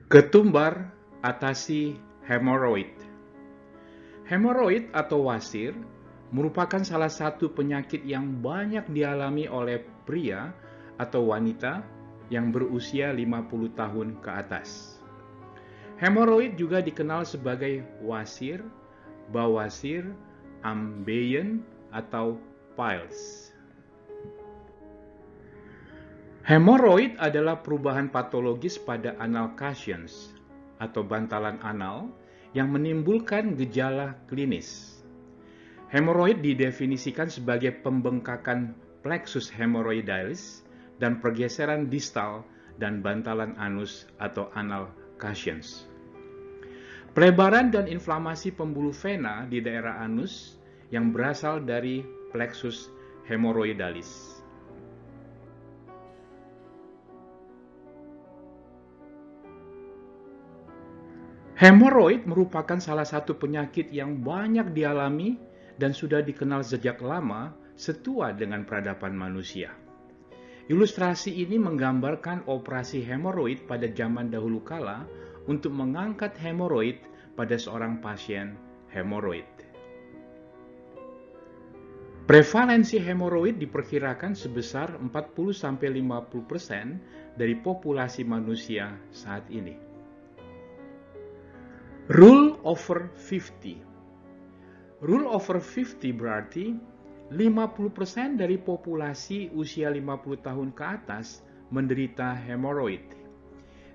Ketumbar atasi hemoroid. Hemoroid atau wasir merupakan salah satu penyakit yang banyak dialami oleh pria atau wanita yang berusia 50 tahun ke atas. Hemoroid juga dikenal sebagai wasir, bawasir, ambeien, atau piles. Hemoroid adalah perubahan patologis pada anal cushions atau bantalan anal yang menimbulkan gejala klinis. Hemoroid didefinisikan sebagai pembengkakan plexus hemorrhoidalis dan pergeseran distal dan bantalan anus atau anal cushions. Pelebaran dan inflamasi pembuluh vena di daerah anus yang berasal dari plexus hemorrhoidalis. Hemoroid merupakan salah satu penyakit yang banyak dialami dan sudah dikenal sejak lama setua dengan peradaban manusia. Ilustrasi ini menggambarkan operasi hemoroid pada zaman dahulu kala untuk mengangkat hemoroid pada seorang pasien hemoroid. Prevalensi hemoroid diperkirakan sebesar 40-50% dari populasi manusia saat ini. Rule over 50. Rule over 50 berarti 50% dari populasi usia 50 tahun ke atas menderita hemoroid.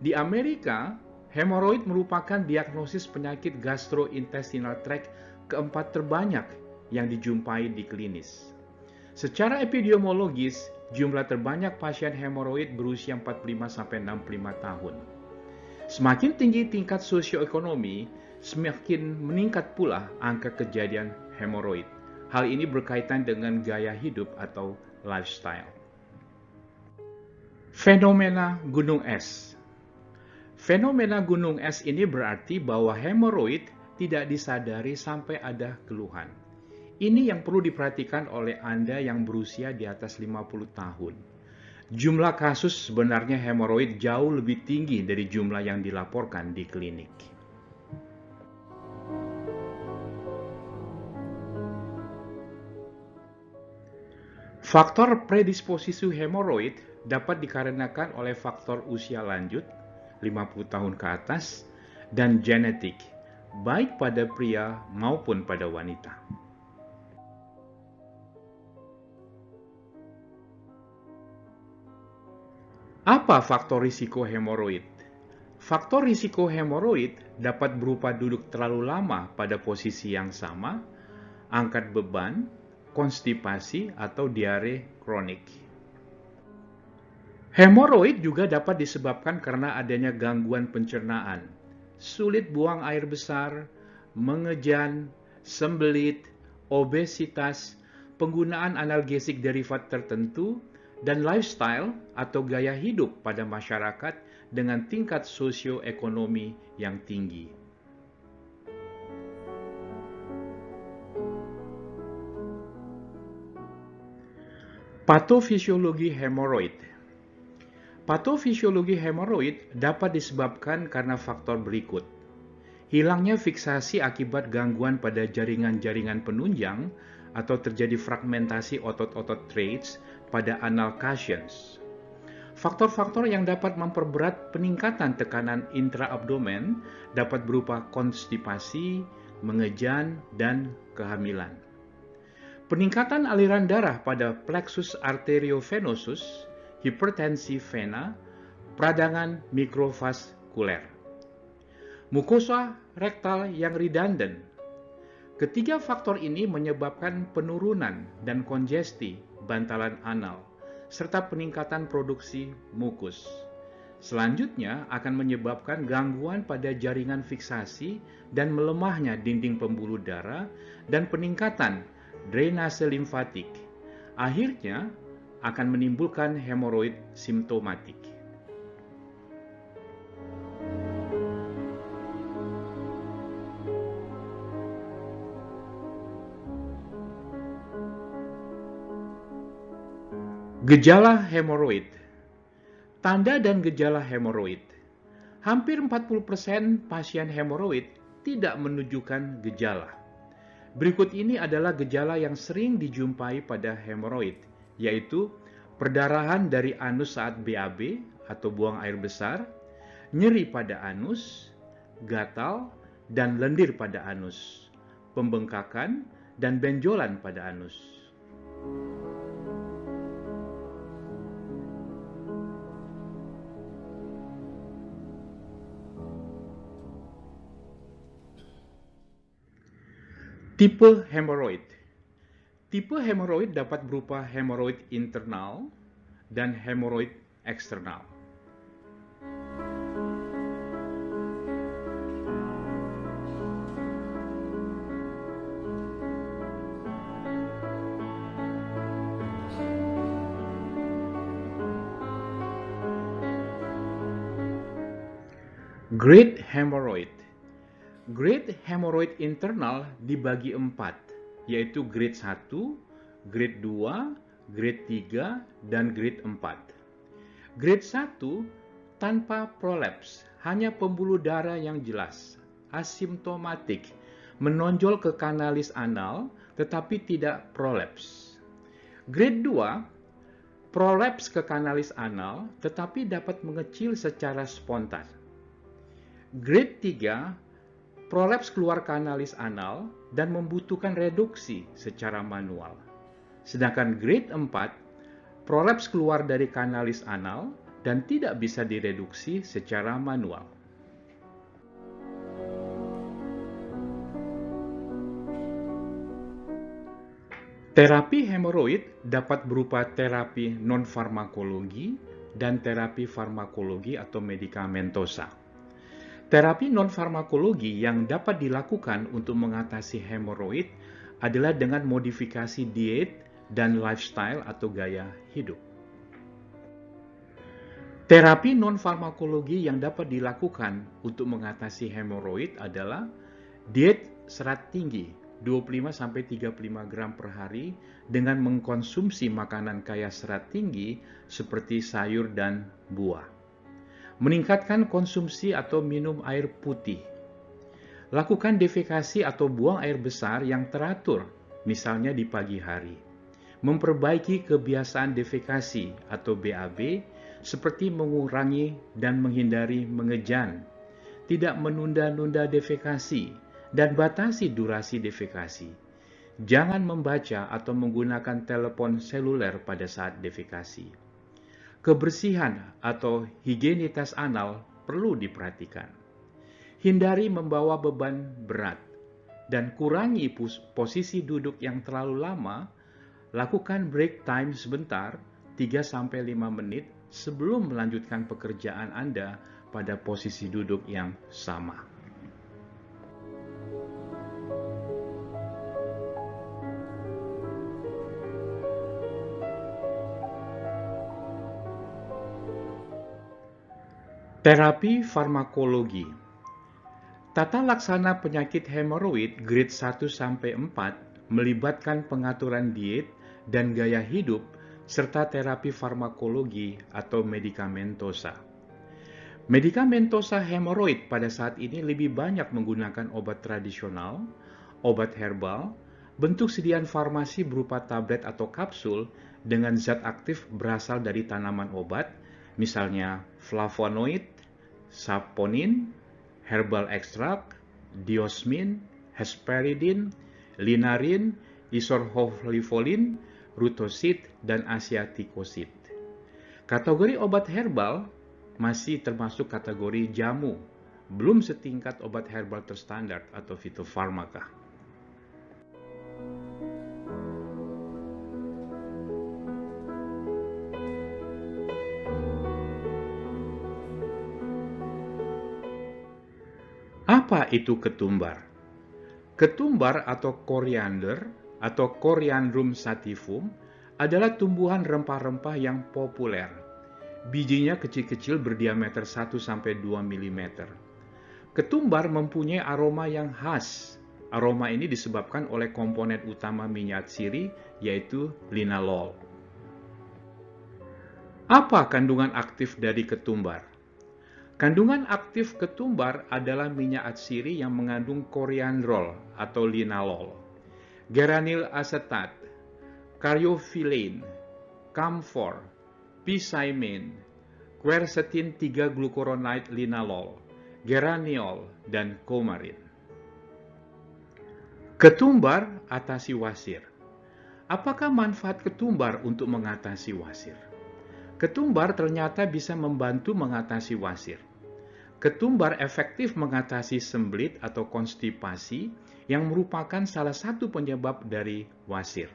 Di Amerika, hemoroid merupakan diagnosis penyakit gastrointestinal tract keempat terbanyak yang dijumpai di klinis. Secara epidemiologis, jumlah terbanyak pasien hemoroid berusia 45-65 tahun. Semakin tinggi tingkat sosioekonomi, semakin meningkat pula angka kejadian hemoroid. Hal ini berkaitan dengan gaya hidup atau lifestyle. Fenomena gunung es. Fenomena gunung es ini berarti bahwa hemoroid tidak disadari sampai ada keluhan. Ini yang perlu diperhatikan oleh Anda yang berusia di atas 50 tahun. Jumlah kasus sebenarnya hemoroid jauh lebih tinggi dari jumlah yang dilaporkan di klinik. Faktor predisposisi hemoroid dapat dikarenakan oleh faktor usia lanjut, 50 tahun ke atas, dan genetik, baik pada pria maupun pada wanita. Apa faktor risiko hemoroid? Faktor risiko hemoroid dapat berupa duduk terlalu lama pada posisi yang sama, angkat beban, konstipasi, atau diare kronik. Hemoroid juga dapat disebabkan karena adanya gangguan pencernaan, sulit buang air besar, mengejan, sembelit, obesitas, penggunaan analgesik derivat tertentu, dan lifestyle atau gaya hidup pada masyarakat dengan tingkat sosioekonomi yang tinggi. Patofisiologi hemoroid. Patofisiologi hemoroid dapat disebabkan karena faktor berikut. Hilangnya fiksasi akibat gangguan pada jaringan-jaringan penunjang atau terjadi fragmentasi otot-otot traits pada anal cushions. Faktor-faktor yang dapat memperberat peningkatan tekanan intraabdomen dapat berupa konstipasi, mengejan, dan kehamilan. Peningkatan aliran darah pada plexus arteriovenosus, hipertensi vena, peradangan mikrovaskuler. Mukosa rektal yang redundant. Ketiga faktor ini menyebabkan penurunan dan kongesti bantalan anal, serta peningkatan produksi mukus. Selanjutnya akan menyebabkan gangguan pada jaringan fiksasi dan melemahnya dinding pembuluh darah dan peningkatan drainase limfatik. Akhirnya akan menimbulkan hemoroid simptomatik. Gejala hemoroid. Tanda dan gejala hemoroid. Hampir 40% pasien hemoroid tidak menunjukkan gejala. Berikut ini adalah gejala yang sering dijumpai pada hemoroid, yaitu perdarahan dari anus saat BAB atau buang air besar, nyeri pada anus, gatal, dan lendir pada anus, pembengkakan, dan benjolan pada anus. Tipe hemoroid. Tipe hemoroid dapat berupa hemoroid internal dan hemoroid eksternal. Grade hemoroid. Grade hemoroid internal dibagi 4, yaitu grade 1, grade 2, grade 3, dan grade 4. Grade 1 tanpa prolaps, hanya pembuluh darah yang jelas, asimptomatik, menonjol ke kanalis anal tetapi tidak prolaps. Grade 2 prolaps ke kanalis anal tetapi dapat mengecil secara spontan. Grade 3 prolaps keluar kanalis anal dan membutuhkan reduksi secara manual. Sedangkan grade 4, prolaps keluar dari kanalis anal dan tidak bisa direduksi secara manual. Terapi hemoroid dapat berupa terapi non-farmakologi dan terapi farmakologi atau medikamentosa. Terapi non-farmakologi yang dapat dilakukan untuk mengatasi hemoroid adalah dengan modifikasi diet dan lifestyle atau gaya hidup. Terapi non-farmakologi yang dapat dilakukan untuk mengatasi hemoroid adalah diet serat tinggi 25-35 gram per hari dengan mengkonsumsi makanan kaya serat tinggi seperti sayur dan buah. Meningkatkan konsumsi atau minum air putih. Lakukan defekasi atau buang air besar yang teratur, misalnya di pagi hari. Memperbaiki kebiasaan defekasi atau BAB seperti mengurangi dan menghindari mengejan, tidak menunda-nunda defekasi, dan batasi durasi defekasi. Jangan membaca atau menggunakan telepon seluler pada saat defekasi. Kebersihan atau higienitas anal perlu diperhatikan. Hindari membawa beban berat dan kurangi posisi duduk yang terlalu lama. Lakukan break time sebentar, 3-5 menit sebelum melanjutkan pekerjaan Anda pada posisi duduk yang sama. Terapi farmakologi. Tata laksana penyakit hemoroid grade 1-4 melibatkan pengaturan diet dan gaya hidup serta terapi farmakologi atau medikamentosa. Medikamentosa hemoroid pada saat ini lebih banyak menggunakan obat tradisional, obat herbal, bentuk sediaan farmasi berupa tablet atau kapsul dengan zat aktif berasal dari tanaman obat, misalnya flavonoid, saponin, herbal extract, diosmin, hesperidin, linarin, isorholifolin, rutosid, dan asiatikosid. Kategori obat herbal masih termasuk kategori jamu, belum setingkat obat herbal terstandar atau fitofarmaka. Apa itu ketumbar? Ketumbar atau koriander atau Coriandrum sativum adalah tumbuhan rempah-rempah yang populer. Bijinya kecil-kecil berdiameter 1-2 mm. Ketumbar mempunyai aroma yang khas. Aroma ini disebabkan oleh komponen utama minyak sirih, yaitu linalol. Apa kandungan aktif dari ketumbar? Kandungan aktif ketumbar adalah minyak atsiri yang mengandung koriandrol atau linalol, geranyl asetat, caryophyllene, camphor, picymine, quercetin 3-glucuronide linalol, geraniol, dan coumarin. Ketumbar atasi wasir. Apakah manfaat ketumbar untuk mengatasi wasir? Ketumbar ternyata bisa membantu mengatasi wasir. Ketumbar efektif mengatasi sembelit atau konstipasi yang merupakan salah satu penyebab dari wasir.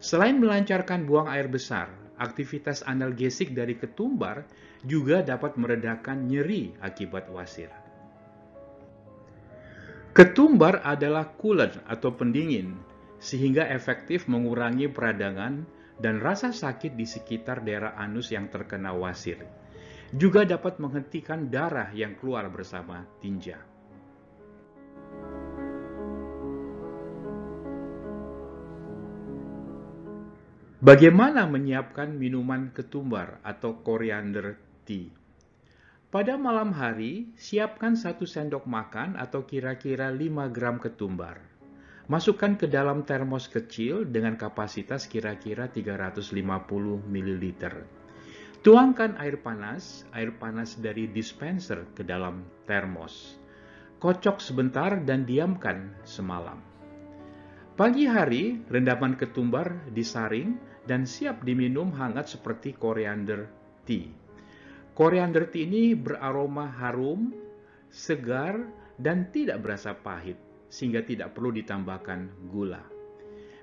Selain melancarkan buang air besar, aktivitas analgesik dari ketumbar juga dapat meredakan nyeri akibat wasir. Ketumbar adalah coolant atau pendingin, sehingga efektif mengurangi peradangan dan rasa sakit di sekitar daerah anus yang terkena wasir. Juga dapat menghentikan darah yang keluar bersama tinja. Bagaimana menyiapkan minuman ketumbar atau coriander tea? Pada malam hari, siapkan 1 sendok makan atau kira-kira 5 gram ketumbar. Masukkan ke dalam termos kecil dengan kapasitas kira-kira 350 ml. Tuangkan air panas dari dispenser ke dalam termos. Kocok sebentar dan diamkan semalam. Pagi hari, rendaman ketumbar disaring dan siap diminum hangat seperti coriander tea. Coriander tea ini beraroma harum, segar, dan tidak berasa pahit, sehingga tidak perlu ditambahkan gula.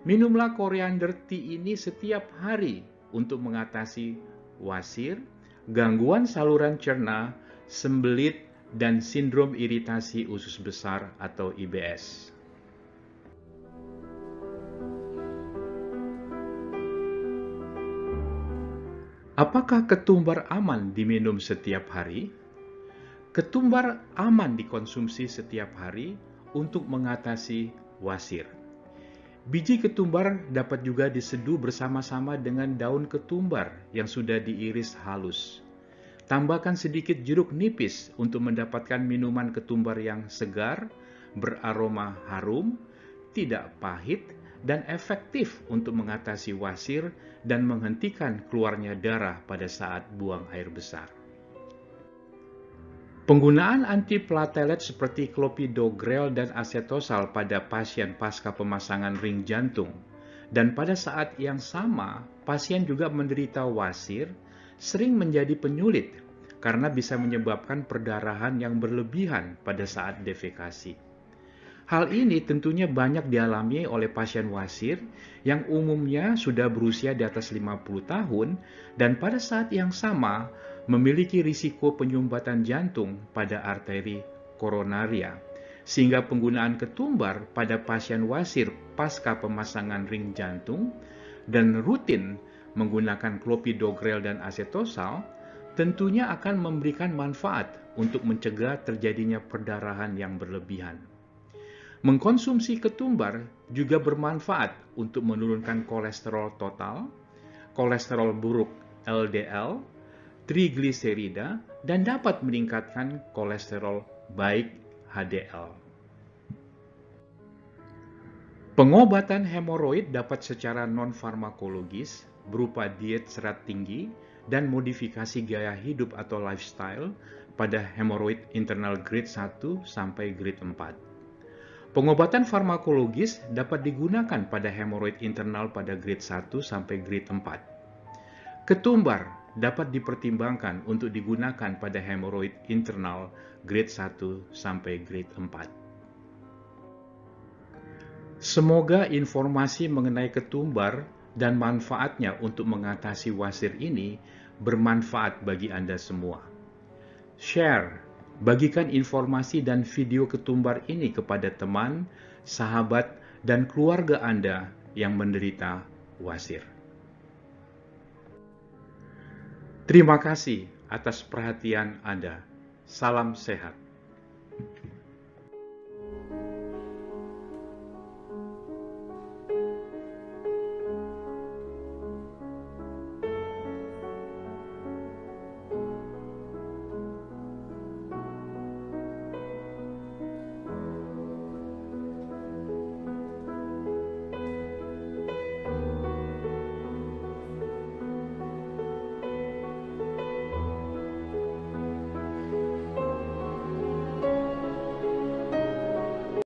Minumlah coriander tea ini setiap hari untuk mengatasi wasir, gangguan saluran cerna, sembelit, dan sindrom iritasi usus besar atau IBS. Apakah ketumbar aman diminum setiap hari? Ketumbar aman dikonsumsi setiap hari untuk mengatasi wasir. Biji ketumbar dapat juga diseduh bersama-sama dengan daun ketumbar yang sudah diiris halus. Tambahkan sedikit jeruk nipis untuk mendapatkan minuman ketumbar yang segar, beraroma harum, tidak pahit, dan efektif untuk mengatasi wasir dan menghentikan keluarnya darah pada saat buang air besar. Penggunaan antiplatelet seperti clopidogrel dan acetosal pada pasien pasca pemasangan ring jantung, dan pada saat yang sama pasien juga menderita wasir, sering menjadi penyulit karena bisa menyebabkan perdarahan yang berlebihan pada saat defekasi. Hal ini tentunya banyak dialami oleh pasien wasir yang umumnya sudah berusia di atas 50 tahun dan pada saat yang sama memiliki risiko penyumbatan jantung pada arteri koronaria, sehingga penggunaan ketumbar pada pasien wasir pasca pemasangan ring jantung dan rutin menggunakan clopidogrel dan acetosal tentunya akan memberikan manfaat untuk mencegah terjadinya perdarahan yang berlebihan. Mengkonsumsi ketumbar juga bermanfaat untuk menurunkan kolesterol total, kolesterol buruk LDL, trigliserida, dan dapat meningkatkan kolesterol baik HDL. Pengobatan hemoroid dapat secara non-farmakologis berupa diet serat tinggi dan modifikasi gaya hidup atau lifestyle pada hemoroid internal grade 1 sampai grade 4. Pengobatan farmakologis dapat digunakan pada hemoroid internal pada grade 1 sampai grade 4. Ketumbar dapat dipertimbangkan untuk digunakan pada hemoroid internal grade 1 sampai grade 4. Semoga informasi mengenai ketumbar dan manfaatnya untuk mengatasi wasir ini bermanfaat bagi Anda semua. Share, bagikan informasi dan video ketumbar ini kepada teman, sahabat, dan keluarga Anda yang menderita wasir. Terima kasih atas perhatian Anda. Salam sehat.